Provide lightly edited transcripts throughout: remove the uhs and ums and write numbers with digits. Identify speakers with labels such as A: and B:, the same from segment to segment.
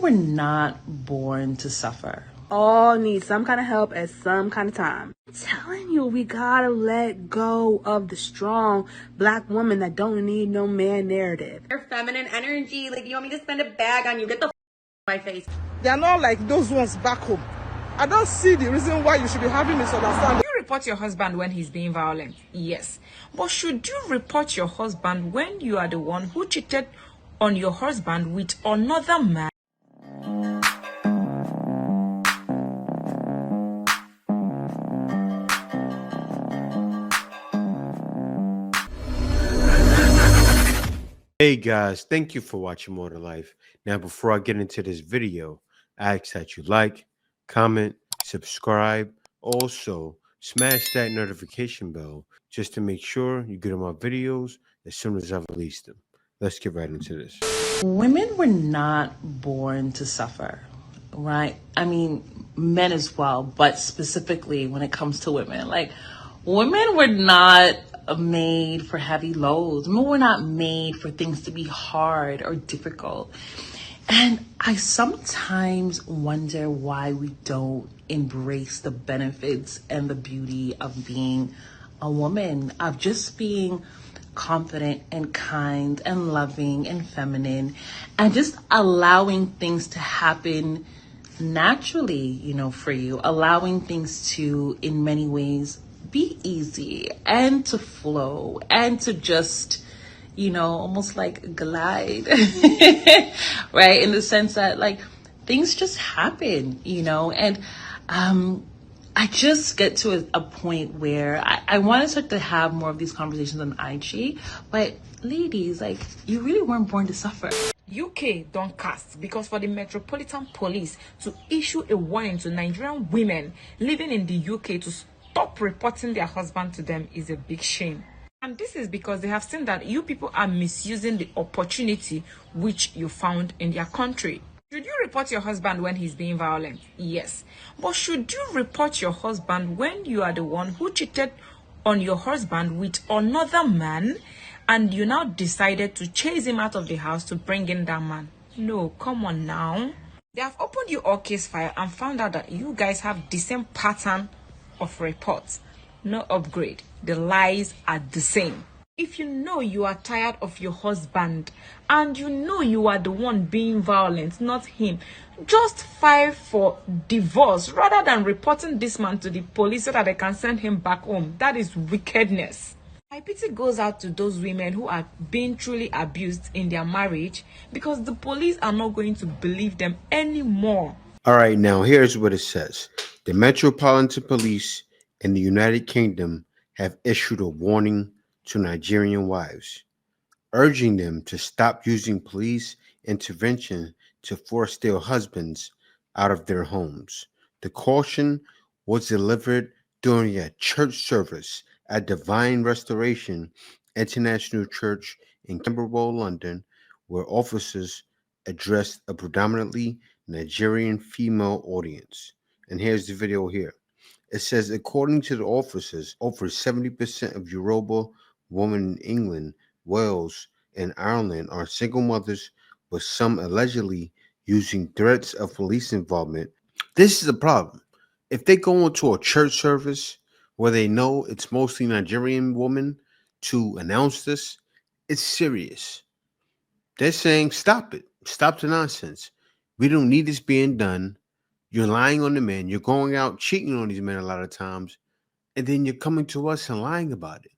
A: were not born to suffer.
B: All need some kind of help at some kind of time. I'm telling you, we gotta let go of the strong black woman that don't need no man narrative.
C: Your feminine energy, like, you want me to spend a bag on you? Get the my face.
D: They are not like those ones back home. I don't see the reason why you should be having misunderstanding.
E: You report your husband when he's being violent, yes. But should you report your husband when you are the one who cheated on your husband with another man?
F: Hey guys, thank you for watching More to Life. Now before I get into this video, I ask that you like, comment, subscribe, also smash that notification bell just to make sure you get my videos as soon as I release them. Let's get right into this.
A: Women were not born to suffer, right? I mean, men as well, but specifically when it comes to women, like, women were not made for heavy loads. Women were not made for things to be hard or difficult. And I sometimes wonder why we don't embrace the benefits and the beauty of being a woman, of just being confident and kind and loving and feminine, and just allowing things to happen naturally, you know, for you, allowing things to, in many ways, be easy and to flow and to just, you know, almost like glide, right? In the sense that, like, things just happen, you know, and I just get to a point where I want to start to have more of these conversations on IG, but ladies, like, you really weren't born to suffer.
E: UK don't cast because for the Metropolitan Police to issue a warning to Nigerian women living in the UK to stop reporting their husband to them is a big shame. And this is because they have seen that you people are misusing the opportunity which you found in their country. Should you report your husband when he's being violent? Yes. But should you report your husband when you are the one who cheated on your husband with another man and you now decided to chase him out of the house to bring in that man? No, come on now. They have opened you all case file and found out that you guys have the same pattern of reports. No upgrade. The lies are the same. If you know you are tired of your husband and you know you are the one being violent, not him, just file for divorce rather than reporting this man to the police so that they can send him back home. That is wickedness. My pity goes out to those women who are being truly abused in their marriage because the police are not going to believe them anymore.
F: All right, now here's what it says. The Metropolitan Police in the United Kingdom have issued a warning to Nigerian wives, urging them to stop using police intervention to force their husbands out of their homes. The caution was delivered during a church service at Divine Restoration International Church in Camberwell, London, where officers addressed a predominantly Nigerian female audience. And here's the video here. It says, according to the officers, over 70% of Yoruba women in England, Wales, and Ireland are single mothers, with some allegedly using threats of police involvement. This is a problem. If they go into a church service where they know it's mostly Nigerian women to announce this, it's serious. They're saying, stop it. Stop the nonsense. We don't need this being done. You're lying on the men. You're going out cheating on these men a lot of times. And then you're coming to us and lying about it.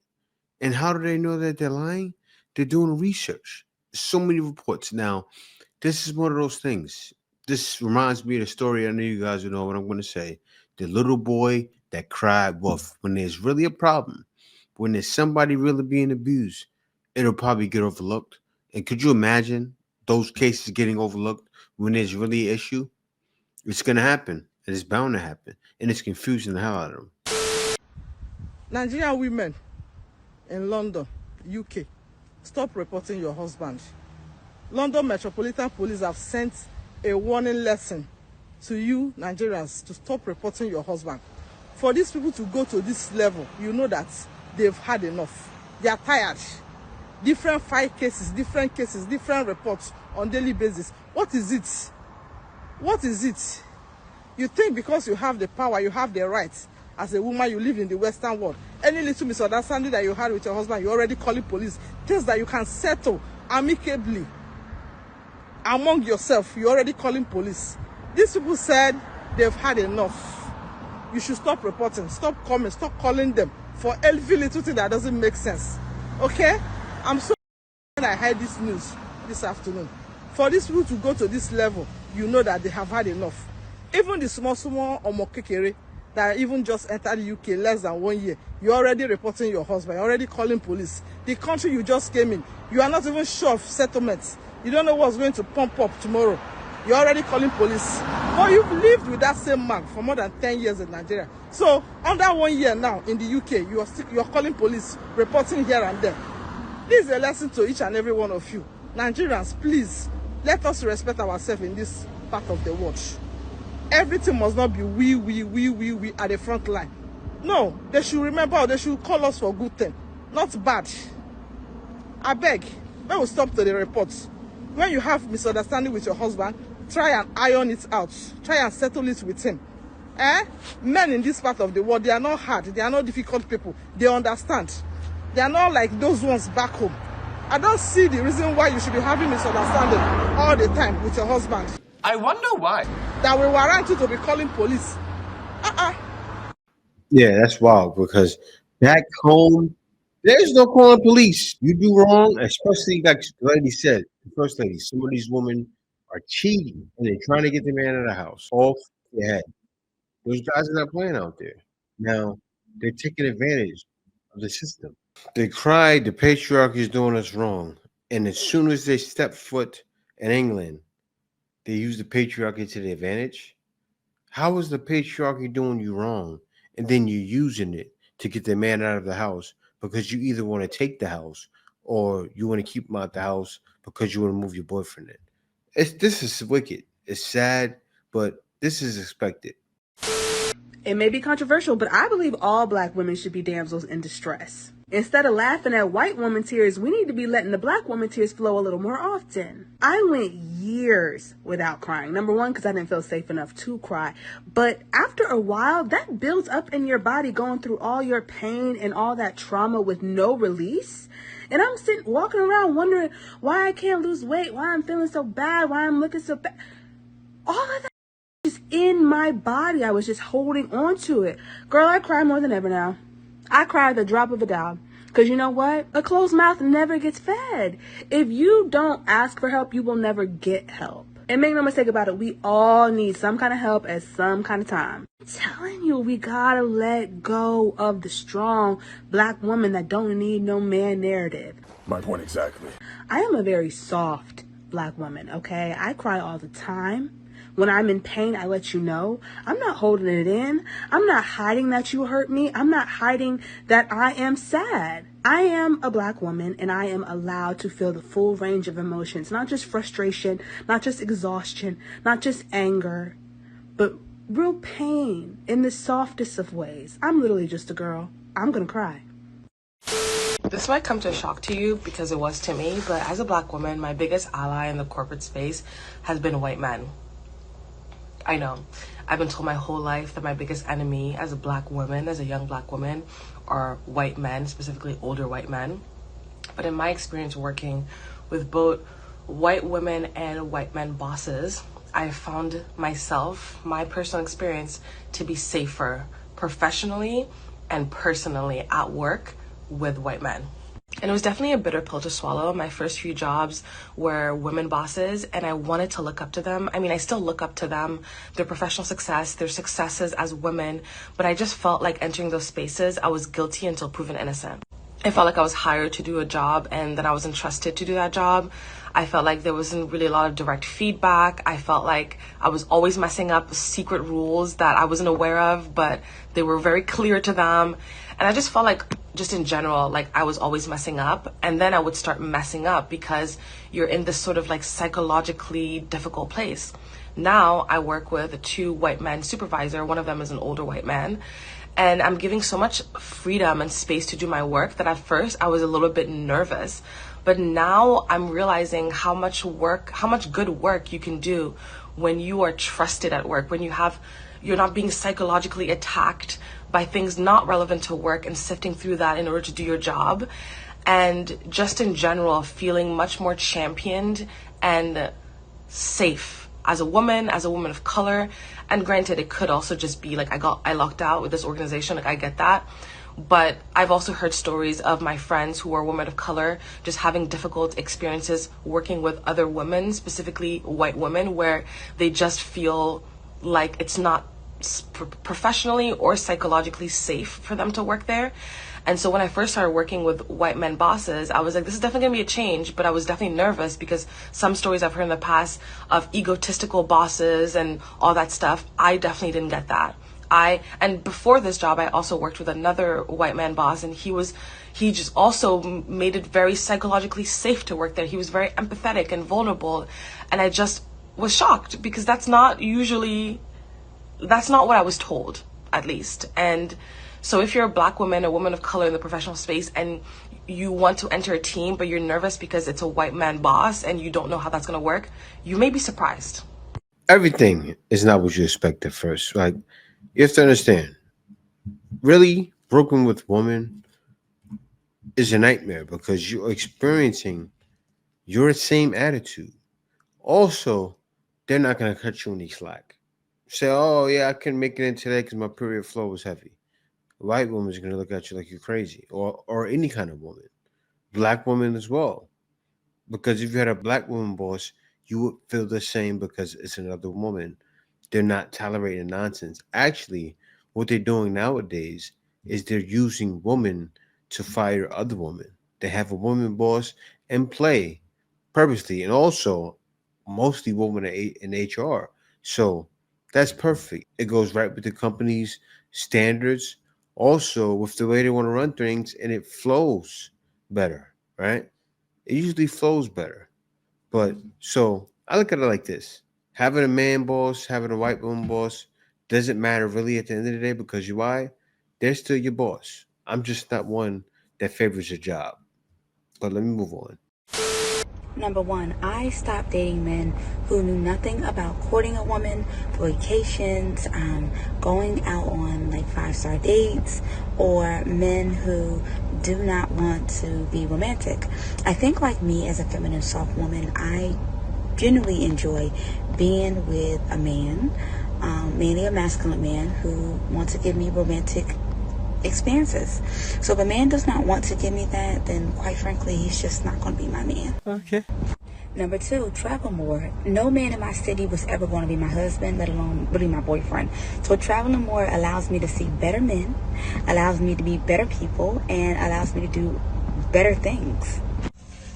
F: And how do they know that they're lying? They're doing research. So many reports. Now, this is one of those things. This reminds me of the story. I know you guys will know what I'm going to say. The little boy that cried wolf. When there's really a problem, when there's somebody really being abused, it'll probably get overlooked. And could you imagine those cases getting overlooked when there's really an issue? It's going to happen. And it's bound to happen. And it's confusing the hell out of them.
D: Nigerian women in London, UK, stop reporting your husband. London Metropolitan Police have sent a warning lesson to you Nigerians to stop reporting your husband. For these people to go to this level, you know that they've had enough. They are tired. Different file cases, different reports on daily basis. What is it? What is it? You think because you have the power, you have the rights, as a woman, you live in the Western world. Any little misunderstanding that you had with your husband, you're already calling police. Things that you can settle amicably among yourself, you're already calling police. These people said they've had enough. You should stop reporting, stop coming, stop calling them for every little thing that doesn't make sense. Okay? I'm so when I heard this news this afternoon. For these people to go to this level, you know that they have had enough. Even the small omokekere that even just entered the UK less than 1 year, you're already reporting your husband, you're already calling police. The country you just came in, you are not even sure of settlements. You don't know what's going to pump up tomorrow. You're already calling police. But you've lived with that same man for more than 10 years in Nigeria. So under 1 year now in the UK, you're calling police, reporting here and there. This is a lesson to each and every one of you. Nigerians, please, let us respect ourselves in this part of the world. Everything must not be we at the front line. No, they should remember, they should call us for good thing, not bad. I beg, when we stop to the reports, when you have misunderstanding with your husband, try and iron it out. Try and settle it with him. Men in this part of the world, they are not hard. They are not difficult people. They understand. They are not like those ones back home. I don't see the reason why you should be having misunderstanding all the time with your husband.
G: I wonder why.
D: That will warrant you to be calling police.
F: Yeah, that's wild because back home, there's no calling police. You do wrong, especially like the lady said, the first lady, some of these women are cheating and they're trying to get the man out of the house off their head. Those guys are not playing out there. Now, they're taking advantage of the system. They cry the patriarchy is doing us wrong. And as soon as they step foot in England, they use the patriarchy to their advantage. How is the patriarchy doing you wrong? And then you're using it to get the man out of the house because you either want to take the house or you want to keep him out the house because you want to move your boyfriend in. This is wicked. It's sad, but this is expected.
B: It may be controversial, but I believe all black women should be damsels in distress. Instead of laughing at white woman tears, we need to be letting the black woman tears flow a little more often. I went years without crying. Number one, because I didn't feel safe enough to cry. But after a while, that builds up in your body, going through all your pain and all that trauma with no release. And I'm walking around wondering why I can't lose weight, why I'm feeling so bad, why I'm looking so bad. All of that is in my body. I was just holding on to it. Girl, I cry more than ever now. I cry at the drop of a dime. Because you know what? A closed mouth never gets fed. If you don't ask for help, you will never get help. And make no mistake about it, we all need some kind of help at some kind of time. I'm telling you, we gotta let go of the strong black woman that don't need no man narrative.
G: My point exactly.
B: I am a very soft black woman, okay? I cry all the time. When I'm in pain, I let you know. I'm not holding it in. I'm not hiding that you hurt me. I'm not hiding that I am sad. I am a black woman and I am allowed to feel the full range of emotions, not just frustration, not just exhaustion, not just anger, but real pain in the softest of ways. I'm literally just a girl. I'm gonna cry.
H: This might come to a shock to you because it was to me, but as a black woman, my biggest ally in the corporate space has been white men. I know. I've been told my whole life that my biggest enemy as a black woman, as a young black woman, are white men, specifically older white men. But in my experience working with both white women and white men bosses, I found myself, my personal experience, to be safer professionally and personally at work with white men. And it was definitely a bitter pill to swallow. My first few jobs were women bosses, and I wanted to look up to them. I mean, I still look up to them, their professional success, their successes as women, but I just felt like entering those spaces, I was guilty until proven innocent. I felt like I was hired to do a job and then I was entrusted to do that job. I felt like there wasn't really a lot of direct feedback. I felt like I was always messing up secret rules that I wasn't aware of, but they were very clear to them. And I just felt like, just in general, like I was always messing up. And then I would start messing up because you're in this sort of like psychologically difficult place. Now I work with a 2 white men supervisor. One of them is an older white man. And I'm giving so much freedom and space to do my work that at first I was a little bit nervous. But now I'm realizing how much good work you can do when you are trusted at work, when you're not being psychologically attacked by things not relevant to work and sifting through that in order to do your job. And just in general, feeling much more championed and safe as a woman of color. And granted, it could also just be like I locked out with this organization, like I get that. But I've also heard stories of my friends who are women of color just having difficult experiences working with other women, specifically white women, where they just feel like it's not professionally or psychologically safe for them to work there. And so when I first started working with white men bosses, I was like, this is definitely gonna be a change, but I was definitely nervous because some stories I've heard in the past of egotistical bosses and all that stuff, I definitely didn't get that. And before this job, I also worked with another white man boss, and he just also made it very psychologically safe to work there. He was very empathetic and vulnerable. And I just was shocked because that's not what I was told, at least. And so if you're a black woman, a woman of color in the professional space, and you want to enter a team, but you're nervous because it's a white man boss and you don't know how that's going to work, you may be surprised.
F: Everything is not what you expect at first. Like, you have to understand, really working with women is a nightmare because you're experiencing your same attitude. Also, they're not going to cut you any slack. Say, oh, yeah, I couldn't make it in today because my period flow was heavy. A white woman's going to look at you like you're crazy, or any kind of woman. Black woman as well. Because if you had a black woman boss, you would feel the same because it's another woman. They're not tolerating nonsense. Actually, what they're doing nowadays is they're using women to fire other women. They have a woman boss and play purposely, and also mostly women in HR. So that's perfect. It goes right with the company's standards, also with the way they want to run things, and it flows better, right? It usually flows better. But so I look at it like this: having a man boss, having a white woman boss doesn't matter really at the end of the day because you why? They're still your boss. I'm just not one that favors your job. But let me move on.
I: Number one, I stopped dating men who knew nothing about courting a woman, vacations, going out on like 5-star dates, or men who do not want to be romantic. I think like me as a feminine soft woman, I genuinely enjoy being with a man, mainly a masculine man who wants to give me romantic experiences. So if a man does not want to give me that, then quite frankly, he's just not going to be my man.
F: Okay.
I: Number two, travel more. No man in my city was ever going to be my husband, let alone really my boyfriend. So traveling more allows me to see better men, allows me to be better people, and allows me to do better things.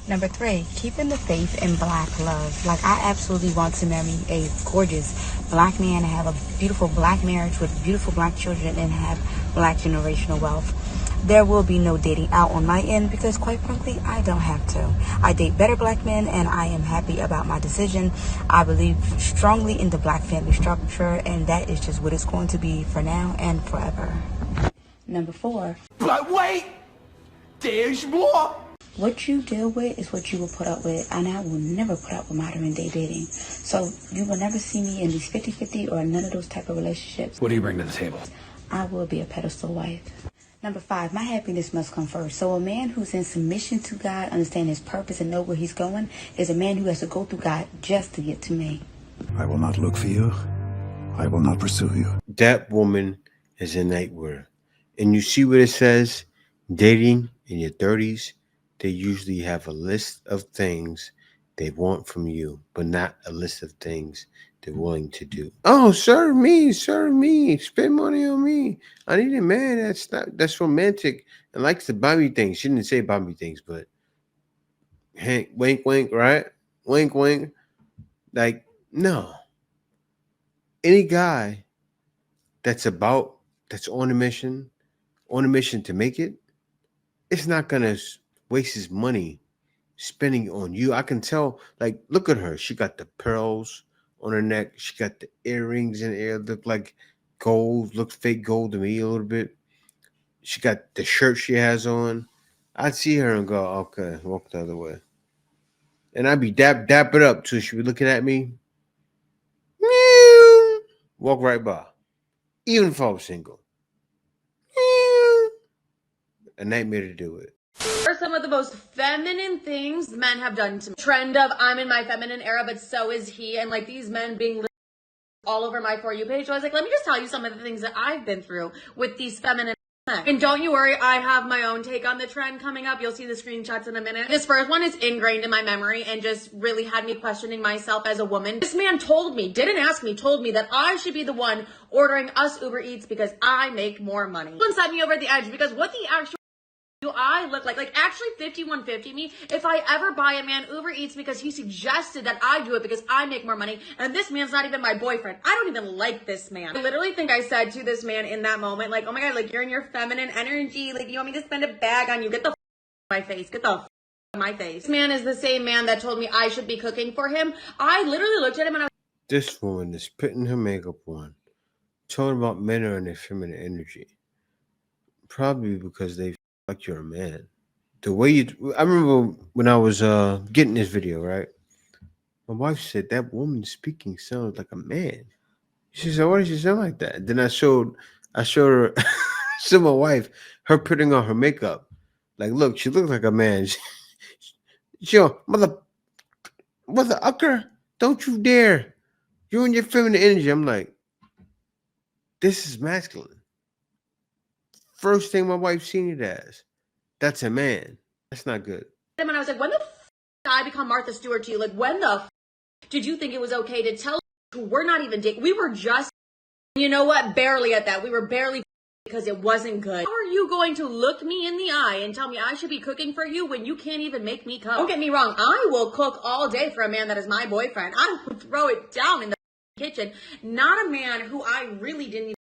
I: Number three, keeping the faith in black love. Like, I absolutely want to marry a gorgeous black man and have a beautiful black marriage with beautiful black children and have black generational wealth. There will be no dating out on my end because, quite frankly, I don't have to. I date better black men and I am happy about my decision. I believe strongly in the black family structure, and that is just what it's going to be for now and forever. Number four.
G: But wait! There's more!
I: What you deal with is what you will put up with, and I will never put up with modern day dating. So you will never see me in these 50-50 or none of those type of relationships.
G: What do you bring to the table?
I: I will be a pedestal wife. Number five, my happiness must come first. So a man who's in submission to God, understand his purpose and know where he's going, is a man who has to go through God just to get to me.
J: I will not look for you. I will not pursue you.
F: That woman is a nightmare. And you see what it says? Dating in your 30s, they usually have a list of things they want from you, but not a list of things they're willing to do. Oh, serve me, spend money on me. I need a man that's romantic and likes to buy me things. She didn't say buy me things, but wink, wink, right? Wink, wink. Like, no. Any guy that's on a mission to make it, it's not gonna waste his money spending on you. I can tell, like, look at her. She got the pearls on her neck. She got the earrings in the air, look like gold, looks fake gold to me a little bit. She got the shirt she has on. I'd see her and go, okay, walk the other way. And I'd be dap it up too. She'd be looking at me. Walk right by. Even if I was single. A nightmare to do it.
C: Are some of the most feminine things men have done to me. Trend of I'm in my feminine era, but so is he. And like these men being all over my For You page. So I was like, let me just tell you some of the things that I've been through with these feminine men. And don't you worry, I have my own take on the trend coming up. You'll see the screenshots in a minute. This first one is ingrained in my memory and just really had me questioning myself as a woman. This man told me, didn't ask me, told me that I should be the one ordering us Uber Eats because I make more money. Someone set me over the edge because what the actual do I look like actually 5150 me if I ever buy a man Uber Eats because he suggested that I do it because I make more money and this man's not even my boyfriend. I don't even like this man. I literally think I said to this man in that moment, like, oh my God, like you're in your feminine energy. Like you want me to spend a bag on you. Get the my face. Get the my face. This man is the same man that told me I should be cooking for him. I literally looked at him and I was
F: This woman is putting her makeup on, talking about men are in their feminine energy. Probably because they like you're a man. The way you, I remember when I was getting this video, right? My wife said that woman speaking sounds like a man. She said, "Why does she sound like that?" And then I showed her, showed my wife her putting on her makeup. Like, look, she looks like a man. She mother ucker, don't you dare! You're in your feminine energy. I'm like, this is masculine. First thing my wife seen it as. That's a man. That's not good.
C: and I was like, when the did I become Martha Stewart to you? Like, when the did you think it was okay to tell who we're not even dating? We were just, you know what? Barely at that. We were barely because it wasn't good. How are you going to look me in the eye and tell me I should be cooking for you when you can't even make me come? Don't get me wrong. I will cook all day for a man that is my boyfriend. I will throw it down in the kitchen. Not a man who I really didn't even.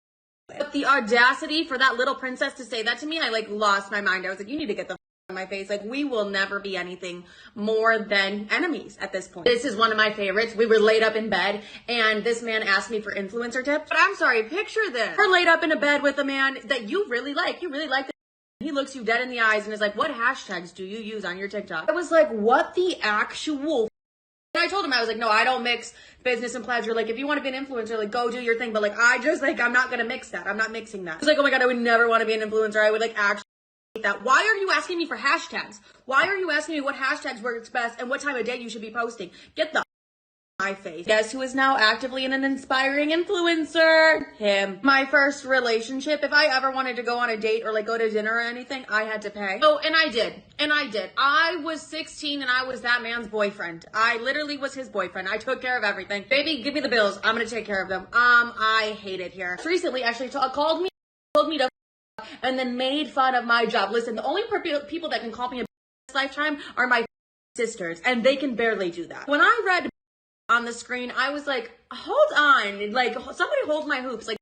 C: But the audacity for that little princess to say that to me, I like lost my mind. I was like, you need to get the on my face. Like, we will never be anything more than enemies at this point. This is one of my favorites. We were laid up in bed and this man asked me for influencer tips. But I'm sorry, picture this. We're laid up in a bed with a man that you really like. You really like this. He looks you dead in the eyes and is like, what hashtags do you use on your TikTok? I was like, what the actual. And I told him, I was like, no, I don't mix business and pleasure. Like, if you want to be an influencer, like, go do your thing. But like, I just like, I'm not going to mix that. I'm not mixing that. He's like, oh my God, I would never want to be an influencer. I would like actually hate that. Why are you asking me for hashtags? Why are you asking me what hashtags works best and what time of day you should be posting? Get the my face. Guess who is now actively an inspiring influencer? Him. My first relationship, if I ever wanted to go on a date or like go to dinner or anything, I had to pay. Oh, and I did. I was 16 and I was that man's boyfriend. I literally was his boyfriend. I took care of everything. Baby, give me the bills. I'm gonna take care of them. I hate it here. Recently, actually called me to and then made fun of my job. Listen, the only people that can call me a this lifetime are my sisters, and they can barely do that. When I read on the screen, I was like, hold on, like somebody hold my hoops, like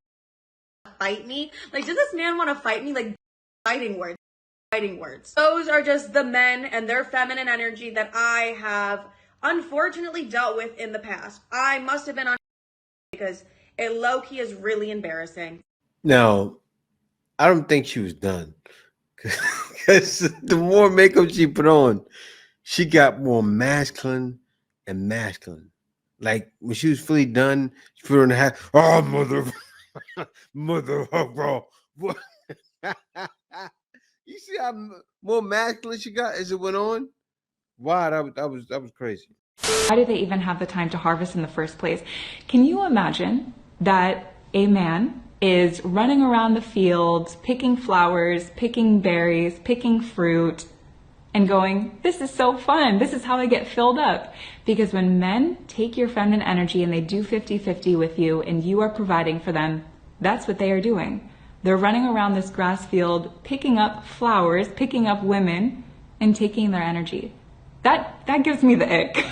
C: fight me. Like, does this man want to fight me? Like, fighting words. Those are just the men and their feminine energy that I have unfortunately dealt with in the past. I must have been on because it low-key is really embarrassing.
F: Now, I don't think she was done because the more makeup she put on, she got more masculine and masculine. Like when she was fully done, she put on the hat. Oh, mother, what? You see how more masculine she got as it went on? Wow, that was crazy.
K: Why do they even have the time to harvest in the first place? Can you imagine that a man is running around the fields, picking flowers, picking berries, picking fruit, and going, this is so fun. This is how I get filled up. Because when men take your feminine energy and they do 50-50 with you and you are providing for them, that's what they are doing. They're running around this grass field, picking up flowers, picking up women, and taking their energy. That gives me the ick.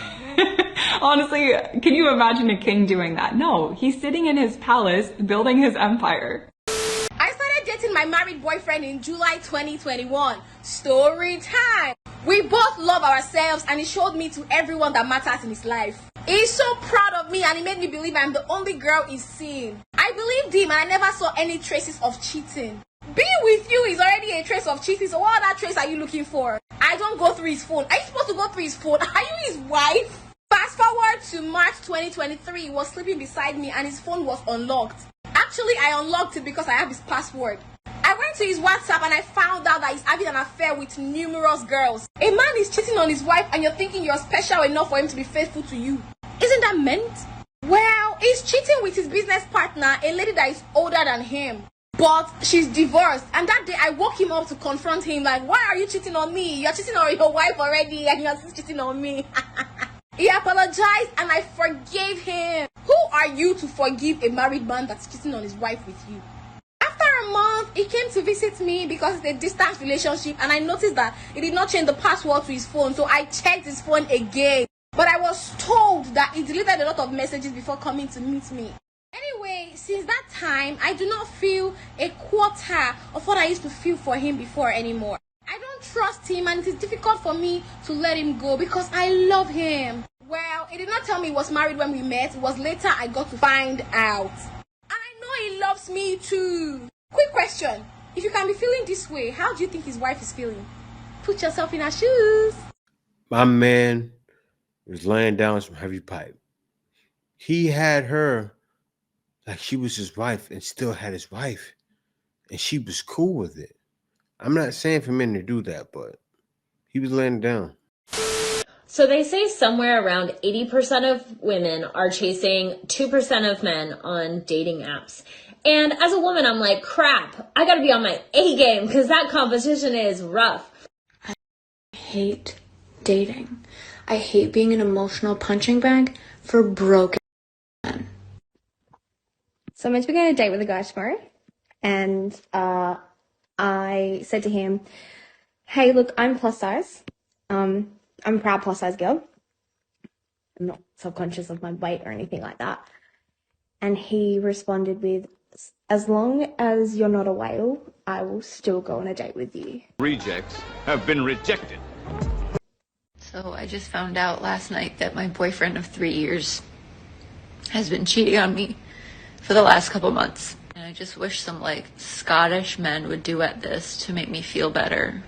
K: Honestly, can you imagine a king doing that? No, he's sitting in his palace, building his empire.
L: I started dating my married boyfriend in July 2021. Story time. We both love ourselves and he showed me to everyone that matters in his life. He's so proud of me and he made me believe I'm the only girl he's seen. I believed him and I never saw any traces of cheating. Being with you is already a trace of cheating, so what other trace are you looking for? I don't go through his phone. Are you supposed to go through his phone? Are you his wife? Fast forward to March 2023, he was sleeping beside me and his phone was unlocked. Actually, I unlocked it because I have his password. I went to his WhatsApp and I found out that he's having an affair with numerous girls. A man is cheating on his wife and you're thinking you're special enough for him to be faithful to you. Isn't that meant? Well, he's cheating with his business partner, a lady that is older than him. But she's divorced, and that day I woke him up to confront him like, why are you cheating on me? You're cheating on your wife already and you're still cheating on me. He apologized and I forgave him. Who are you to forgive a married man that's cheating on his wife with you? After a month, he came to visit me because it's a distance relationship and I noticed that he did not change the password to his phone, so I checked his phone again. But I was told that he deleted a lot of messages before coming to meet me. Anyway, since that time, I do not feel a quarter of what I used to feel for him before anymore. I don't trust him and it is difficult for me to let him go because I love him. Well, he did not tell me he was married when we met. It was later I got to find out. And I know he loves me too. Quick question. If you can be feeling this way, how do you think his wife is feeling? Put yourself in her shoes.
F: My man was laying down some heavy pipe. He had her like she was his wife and still had his wife. And she was cool with it. I'm not saying for men to do that, but he was laying down.
C: So they say somewhere around 80% of women are chasing 2% of men on dating apps. And as a woman, I'm like, crap, I gotta be on my A game because that competition is rough.
M: I hate dating. I hate being an emotional punching bag for broken men.
N: So I'm meant to be going on a date with a guy tomorrow. And I said to him, hey, look, I'm plus size. I'm a proud plus size girl. I'm not self-conscious of my weight or anything like that. And he responded with, as long as you're not a whale, I will still go on a date with you.
O: Rejects have been rejected.
P: So I just found out last night that my boyfriend of 3 years has been cheating on me for the last couple months. And I just wish some Scottish men would duet this to make me feel better.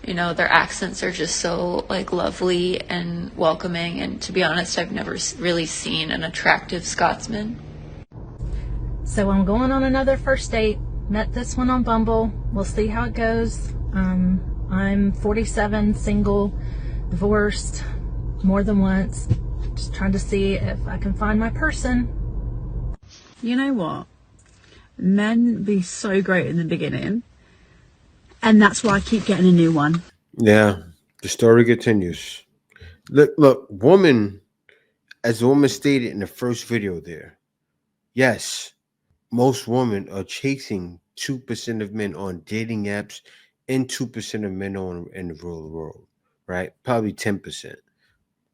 P: You know, their accents are just so lovely and welcoming. And to be honest, I've never really seen an attractive Scotsman.
Q: So I'm going on another first date. Met this one on Bumble. We'll see how it goes. I'm 47, single, divorced more than once. Just trying to see if I can find my person.
R: You know what? Men be so great in the beginning. And that's why I keep getting a new one.
F: Yeah, the story continues. Look, woman, as the woman stated in the first video there, yes, most women are chasing 2% of men on dating apps and 2% of men in the real world, right? Probably 10%.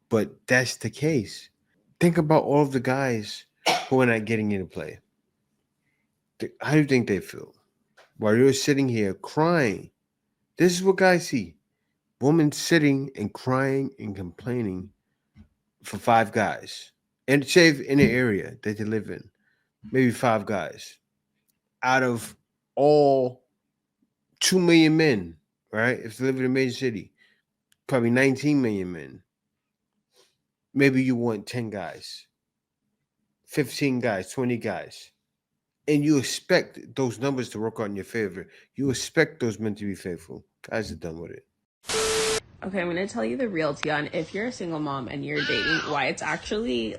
F: But that's the case. Think about all of the guys who are not getting into play. How do you think they feel? While you're sitting here crying, this is what guys see. Women sitting and crying and complaining for 5 guys. And save in the area that they live in. Maybe 5 guys. Out of all 2 million men, right? If they live in a major city, probably 19 million men. Maybe you want 10 guys, 15 guys, 20 guys. And you expect those numbers to work out in your favor. You expect those men to be faithful. Guys are done with it.
S: Okay, I'm going to tell you the real tea on if you're a single mom and you're dating, why it's actually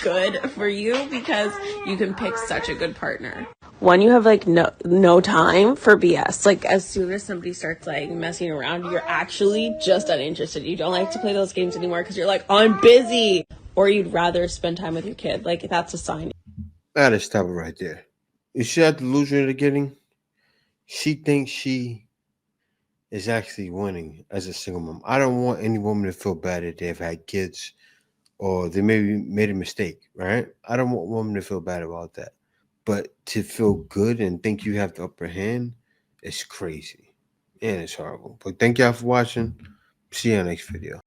S: good for you, because you can pick such a good partner. One, you have no time for BS. As soon as somebody starts messing around, you're actually just uninterested. You don't like to play those games anymore because you're I'm busy. Or you'd rather spend time with your kid. That's a sign.
F: I gotta stop it right there. You see that delusion they're getting? She thinks she is actually winning as a single mom. I don't want any woman to feel bad that they've had kids or they maybe made a mistake, right? I don't want women to feel bad about that. But to feel good and think you have the upper hand, it's crazy. And it's horrible. But thank y'all for watching. See you on the next video.